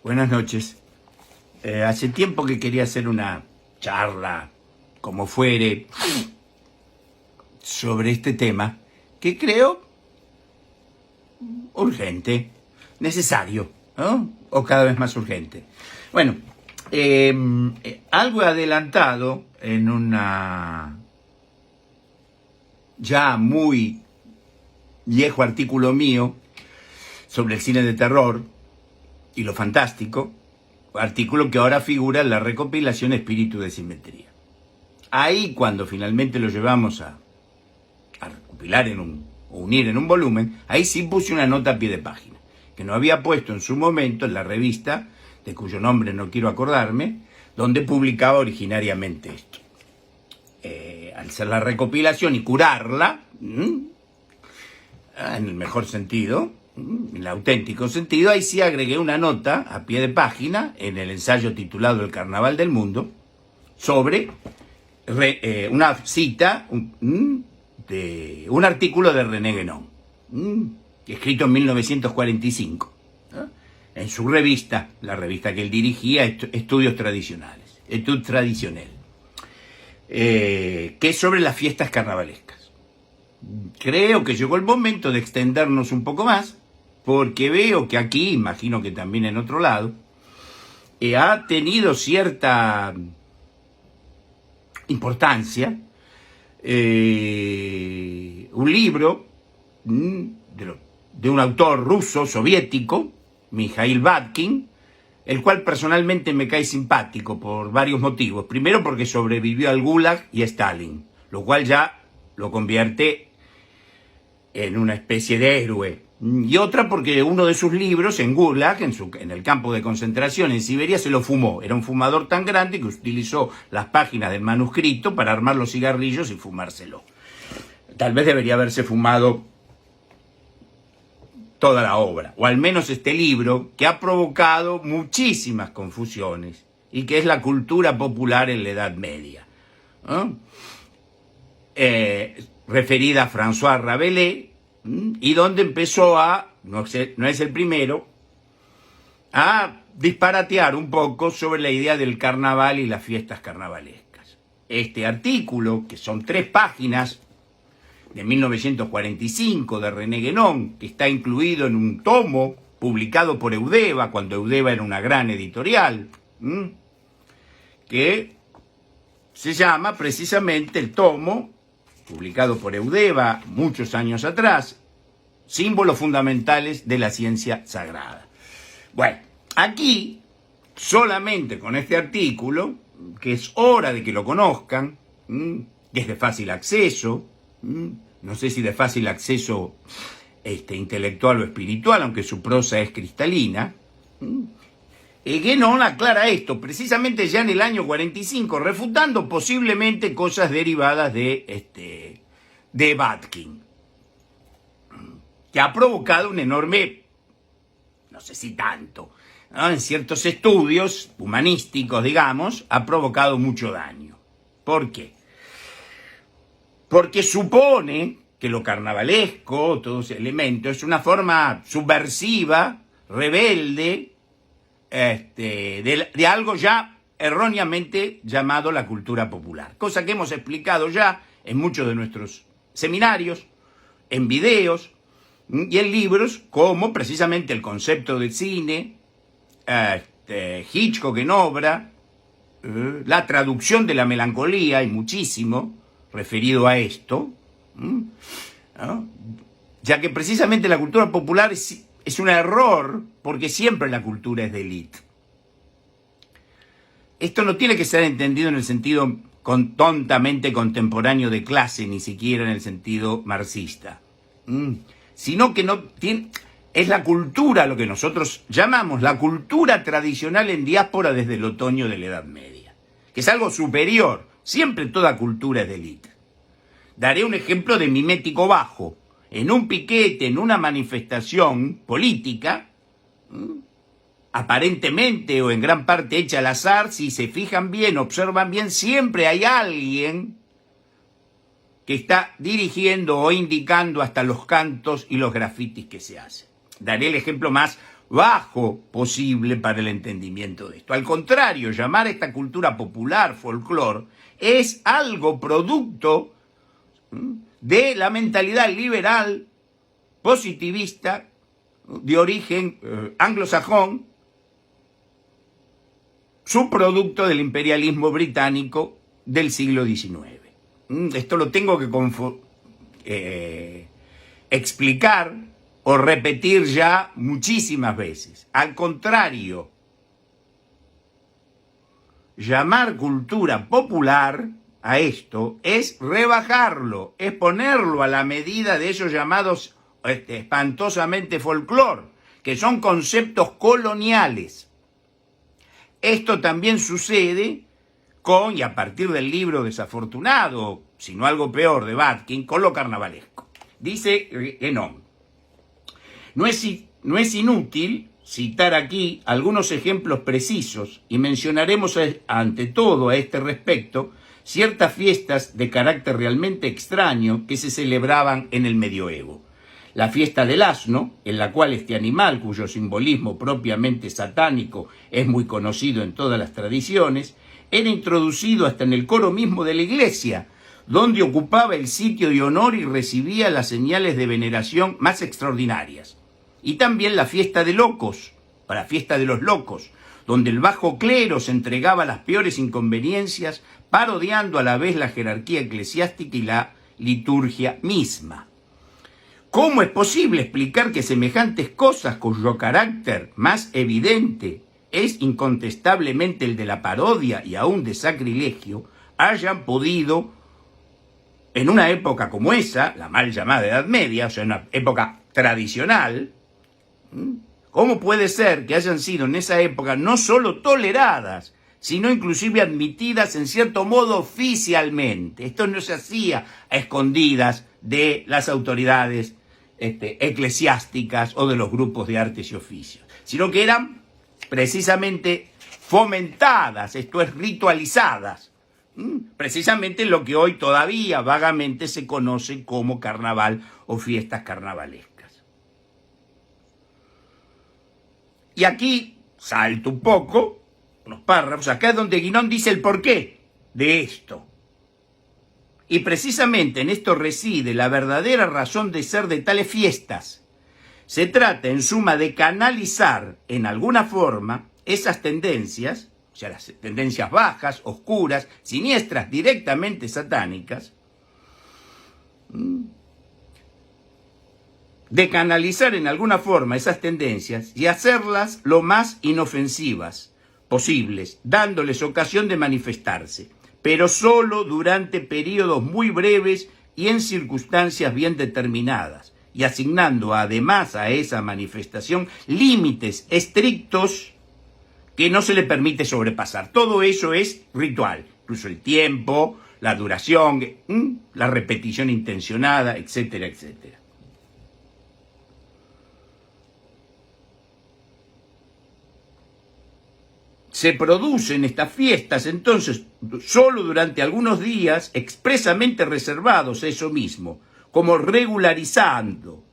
Buenas noches. Hace tiempo que quería hacer una charla, como fuere, sobre este tema, que creo urgente, necesario, ¿no? O cada vez más urgente. Bueno, algo he adelantado en una ya muy viejo artículo mío sobre el cine de terror y lo fantástico, artículo que ahora figura en la recopilación Espíritu de Simetría. Ahí, cuando finalmente lo llevamos a recopilar o unir en un volumen, ahí sí puse una nota a pie de página, que no había puesto en su momento en la revista, de cuyo nombre no quiero acordarme, donde publicaba originariamente esto. Al hacer la recopilación y curarla, en el mejor sentido, en el auténtico sentido, ahí sí agregué una nota a pie de página en el ensayo titulado El Carnaval del Mundo sobre una cita de un artículo de René Guénon, escrito en 1945, ¿no? En su revista, la revista que él dirigía, Estudios Tradicionales, Etudes Traditionnelles, que es sobre las fiestas carnavalescas. Creo que llegó el momento de extendernos un poco más, porque veo que aquí, imagino que también en otro lado, ha tenido cierta importancia un libro de un autor ruso, soviético, Mikhail Batkin, el cual personalmente me cae simpático por varios motivos. Primero, porque sobrevivió al Gulag y a Stalin, lo cual ya lo convierte en una especie de héroe. Y otra porque uno de sus libros, en Gulag, en el campo de concentración en Siberia, se lo fumó. Era un fumador tan grande que utilizó las páginas del manuscrito para armar los cigarrillos y fumárselo. Tal vez debería haberse fumado toda la obra, o al menos este libro, que ha provocado muchísimas confusiones, y que es la cultura popular en la Edad Media, ¿no? Referida a François Rabelais, y donde empezó no es el primero, a disparatear un poco sobre la idea del carnaval y las fiestas carnavalescas. Este artículo, que son 3 páginas, de 1945, de René Guénon, que está incluido en un tomo publicado por Eudeva, cuando Eudeva era una gran editorial, que se llama precisamente el tomo, publicado por Eudeva muchos años atrás, Símbolos fundamentales de la ciencia sagrada. Bueno, aquí, solamente con este artículo, que es hora de que lo conozcan, que es de fácil acceso, no sé si de fácil acceso intelectual o espiritual, aunque su prosa es cristalina, Guénon aclara esto, precisamente ya en el año 45, refutando posiblemente cosas derivadas de Batkin, que ha provocado un enorme, no sé si tanto, ¿no? En ciertos estudios humanísticos, digamos, ha provocado mucho daño. ¿Por qué? Porque supone que lo carnavalesco, todo ese elemento, es una forma subversiva, rebelde, de algo ya erróneamente llamado la cultura popular. Cosa que hemos explicado ya en muchos de nuestros seminarios, en videos y en libros, como precisamente El concepto del cine, Hitchcock en obra, la traducción de la melancolía, y muchísimo referido a esto, ¿no? Ya que precisamente la cultura popular es un error, porque siempre la cultura es de élite. Esto no tiene que ser entendido en el sentido tontamente contemporáneo de clase, ni siquiera en el sentido marxista, sino que es la cultura, lo que nosotros llamamos la cultura tradicional en diáspora desde el otoño de la Edad Media, que es algo superior. Siempre toda cultura es de élite. Daré un ejemplo de mimético bajo. En un piquete, en una manifestación política, aparentemente o en gran parte hecha al azar, si se fijan bien, observan bien, siempre hay alguien que está dirigiendo o indicando hasta los cantos y los grafitis que se hacen. Daré el ejemplo más bajo posible para el entendimiento de esto. Al contrario, llamar a esta cultura popular folclore es algo producto de la mentalidad liberal, positivista, de origen anglosajón, subproducto del imperialismo británico del siglo XIX. Esto lo tengo que explicar o repetir ya muchísimas veces. Al contrario, llamar cultura popular a esto es rebajarlo, es ponerlo a la medida de esos llamados espantosamente folclore, que son conceptos coloniales. Esto también sucede con, y a partir del libro desafortunado, si no algo peor, de Batkin, con lo carnavalesco. Dice Guénon: no es inútil citar aquí algunos ejemplos precisos y mencionaremos ante todo a este respecto ciertas fiestas de carácter realmente extraño que se celebraban en el medioevo. La fiesta del asno, en la cual este animal, cuyo simbolismo propiamente satánico es muy conocido en todas las tradiciones, era introducido hasta en el coro mismo de la iglesia, donde ocupaba el sitio de honor y recibía las señales de veneración más extraordinarias. Y también la fiesta de locos, la fiesta de los locos, donde el bajo clero se entregaba a las peores inconveniencias, parodiando a la vez la jerarquía eclesiástica y la liturgia misma. ¿Cómo es posible explicar que semejantes cosas, cuyo carácter más evidente es incontestablemente el de la parodia y aún de sacrilegio, hayan podido, en una época como esa, la mal llamada Edad Media, o sea, una época tradicional, cómo puede ser que hayan sido en esa época no solo toleradas, sino inclusive admitidas en cierto modo oficialmente? Esto no se hacía a escondidas de las autoridades eclesiásticas o de los grupos de artes y oficios, sino que eran precisamente fomentadas, esto es, ritualizadas, precisamente lo que hoy todavía vagamente se conoce como carnaval o fiestas carnavalescas. Y aquí salto un poco, unos párrafos, acá es donde Guénon dice el porqué de esto. Y precisamente en esto reside la verdadera razón de ser de tales fiestas. Se trata, en suma, de canalizar en alguna forma esas tendencias, o sea, las tendencias bajas, oscuras, siniestras, directamente satánicas, de canalizar en alguna forma esas tendencias y hacerlas lo más inofensivas posibles, dándoles ocasión de manifestarse, pero solo durante periodos muy breves y en circunstancias bien determinadas, y asignando además a esa manifestación límites estrictos que no se le permite sobrepasar. Todo eso es ritual, incluso el tiempo, la duración, la repetición intencionada, etcétera, etcétera. Se producen estas fiestas, entonces, solo durante algunos días, expresamente reservados a eso mismo, como regularizando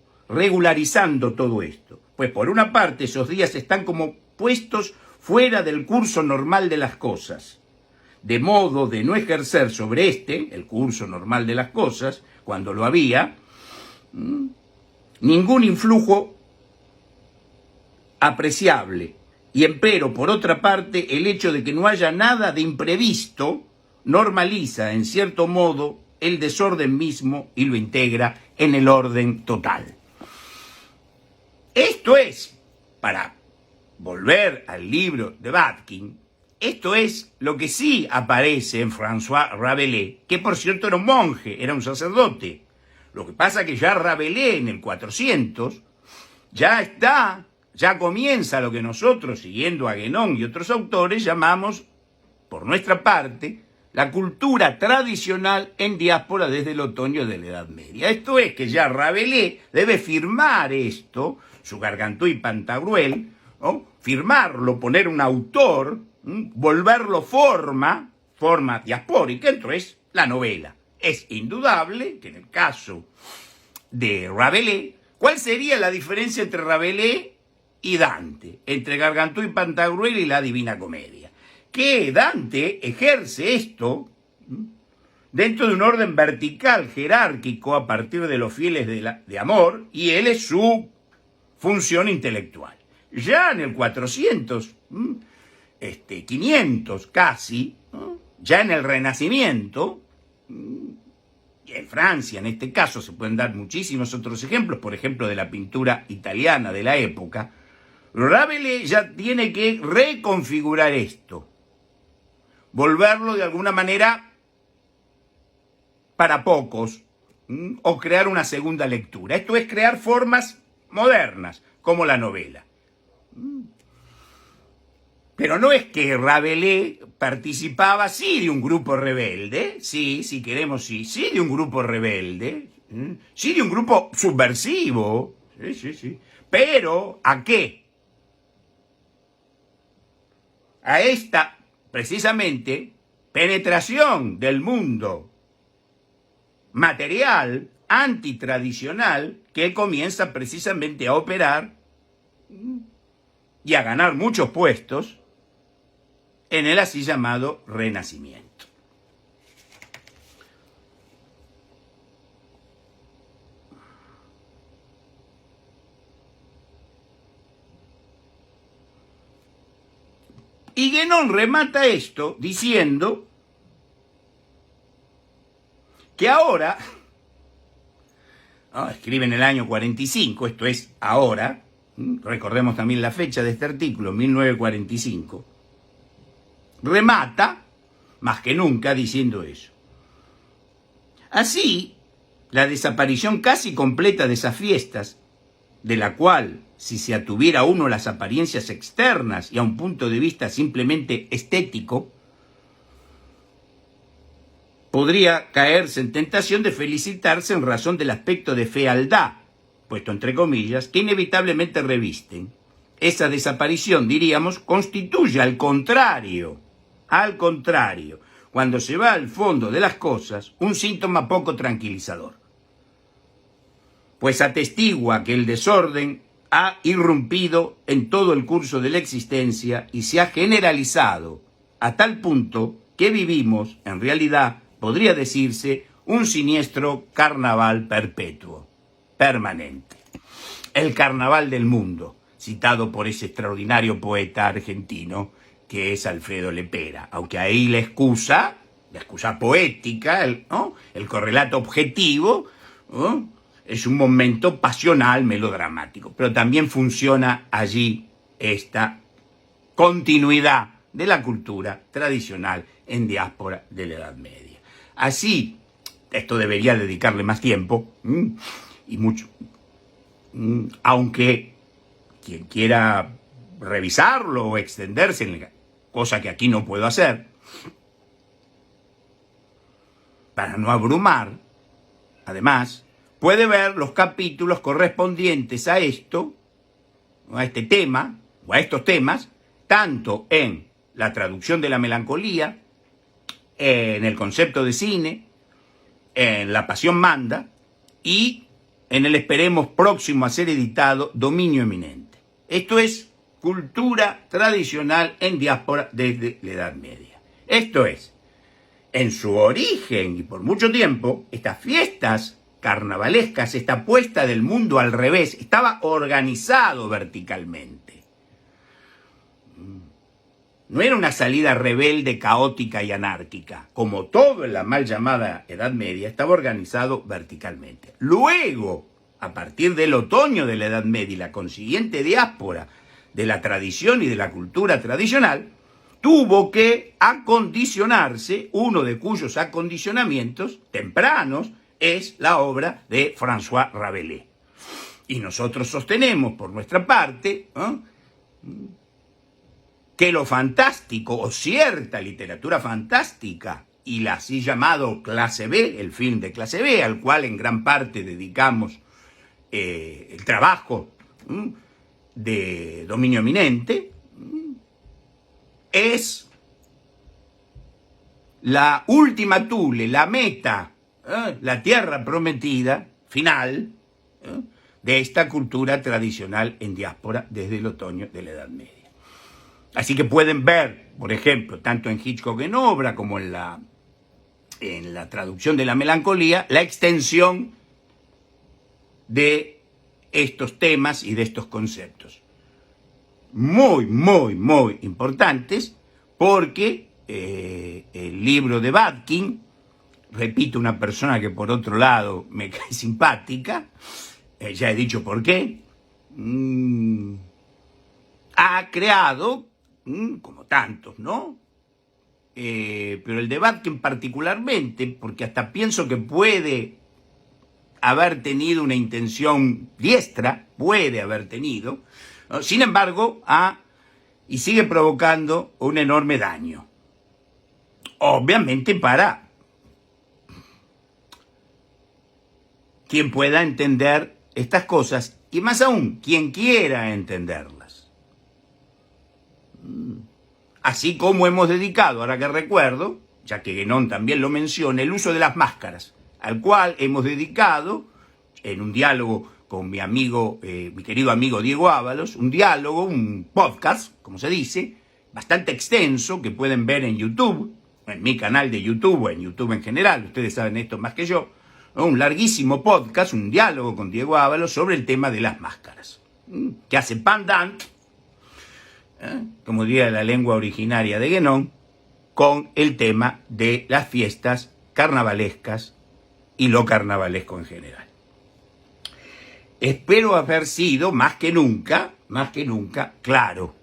todo esto. Pues por una parte, esos días están como puestos fuera del curso normal de las cosas, de modo de no ejercer sobre el curso normal de las cosas, cuando lo había, ningún influjo apreciable. Y empero, por otra parte, el hecho de que no haya nada de imprevisto normaliza, en cierto modo, el desorden mismo y lo integra en el orden total. Esto es, para volver al libro de Batkin, esto es lo que sí aparece en François Rabelais, que por cierto era un monje, era un sacerdote. Lo que pasa es que ya Rabelais en el 400 ya comienza lo que nosotros, siguiendo a Guénon y otros autores, llamamos, por nuestra parte, la cultura tradicional en diáspora desde el otoño de la Edad Media. Esto es que ya Rabelais debe firmar esto, su Gargantúa y Pantagruel, ¿no? Firmarlo, poner un autor, volverlo forma diaspórica, entonces la novela. Es indudable que en el caso de Rabelais, ¿cuál sería la diferencia entre Rabelais y Dante, entre Gargantúa y Pantagruel y la Divina Comedia. Que Dante ejerce esto dentro de un orden vertical, jerárquico, a partir de los fieles de amor, y él es su función intelectual. Ya en el 400, 500 casi, ya en el Renacimiento, y en Francia en este caso se pueden dar muchísimos otros ejemplos, por ejemplo de la pintura italiana de la época, Rabelais ya tiene que reconfigurar esto, volverlo de alguna manera para pocos, o crear una segunda lectura. Esto es crear formas modernas, como la novela. Pero no es que Rabelais participaba, sí, de un grupo rebelde, sí, si queremos, sí, de un grupo rebelde, sí, de un grupo subversivo, sí. Pero, ¿a qué? A esta, precisamente, penetración del mundo material, antitradicional, que comienza precisamente a operar y a ganar muchos puestos en el así llamado Renacimiento. Y Guénon remata esto diciendo que ahora, escribe en el año 45, esto es ahora, recordemos también la fecha de este artículo, 1945, remata, más que nunca, diciendo eso. Así, la desaparición casi completa de esas fiestas, de la cual, si se atuviera uno las apariencias externas y a un punto de vista simplemente estético, podría caerse en tentación de felicitarse en razón del aspecto de fealdad, puesto entre comillas, que inevitablemente revisten. Esa desaparición, diríamos, constituye al contrario, cuando se va al fondo de las cosas, un síntoma poco tranquilizador. Pues atestigua que el desorden ha irrumpido en todo el curso de la existencia y se ha generalizado a tal punto que vivimos, en realidad, podría decirse, un siniestro carnaval perpetuo, permanente. El carnaval del mundo, citado por ese extraordinario poeta argentino que es Alfredo Lepera, aunque ahí la excusa poética, el correlato objetivo, es un momento pasional, melodramático, pero también funciona allí esta continuidad de la cultura tradicional en diáspora de la Edad Media. Así, esto debería dedicarle más tiempo, y mucho, aunque quien quiera revisarlo o extenderse, cosa que aquí no puedo hacer, para no abrumar, además, puede ver los capítulos correspondientes a esto, a este tema, o a estos temas, tanto en la traducción de la melancolía, en el concepto de cine, en La Pasión Manda y en el esperemos próximo a ser editado Dominio Eminente. Esto es cultura tradicional en diáspora desde la Edad Media. Esto es, en su origen y por mucho tiempo, estas fiestas carnavalescas, esta puesta del mundo al revés, estaba organizado verticalmente. No era una salida rebelde, caótica y anárquica. Como todo en la mal llamada Edad Media, estaba organizado verticalmente. Luego, a partir del otoño de la Edad Media y la consiguiente diáspora de la tradición y de la cultura tradicional, tuvo que acondicionarse, uno de cuyos acondicionamientos tempranos es la obra de François Rabelais. Y nosotros sostenemos, por nuestra parte, que lo fantástico o cierta literatura fantástica y la así llamado clase B, el film de clase B, al cual en gran parte dedicamos el trabajo de Dominio Eminente, es la última Thule, la meta, la tierra prometida, final, de esta cultura tradicional en diáspora desde el otoño de la Edad Media. Así que pueden ver, por ejemplo, tanto en Hitchcock en obra como en la traducción de La melancolía, la extensión de estos temas y de estos conceptos. Muy, muy, muy importantes, porque el libro de Batkin, repito, una persona que por otro lado me cae simpática, ya he dicho por qué, ha creado, como tantos, ¿no? Pero el de Batkin particularmente, porque hasta pienso que puede haber tenido una intención diestra, puede haber tenido, ¿no? Sin embargo, y sigue provocando un enorme daño. Obviamente para quien pueda entender estas cosas, y más aún, quien quiera entenderlas. Así como hemos dedicado, ahora que recuerdo, ya que Guénon también lo menciona, el uso de las máscaras, al cual hemos dedicado, en un diálogo con mi amigo, mi querido amigo Diego Ábalos, un podcast, como se dice, bastante extenso, que pueden ver en YouTube, en mi canal de YouTube o en YouTube en general, ustedes saben esto más que yo, ¿no? Un larguísimo podcast, un diálogo con Diego Ábalos sobre el tema de las máscaras, que hace pendant, como diría la lengua originaria de Guénon, con el tema de las fiestas carnavalescas y lo carnavalesco en general. Espero haber sido más que nunca, claro.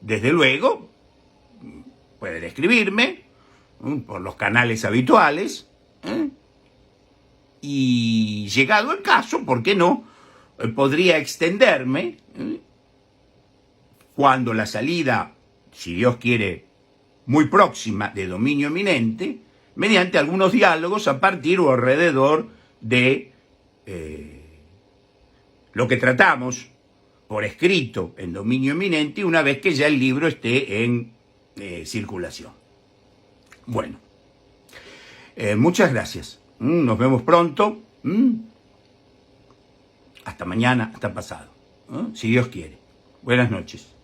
Desde luego, pueden escribirme por los canales habituales, y llegado el caso, ¿por qué no? Podría extenderme cuando la salida, si Dios quiere, muy próxima de Dominio Eminente, mediante algunos diálogos a partir o alrededor de lo que tratamos por escrito en Dominio Eminente, una vez que ya el libro esté en circulación. Bueno, muchas gracias. Nos vemos pronto. Hasta mañana, hasta pasado, si Dios quiere. Buenas noches.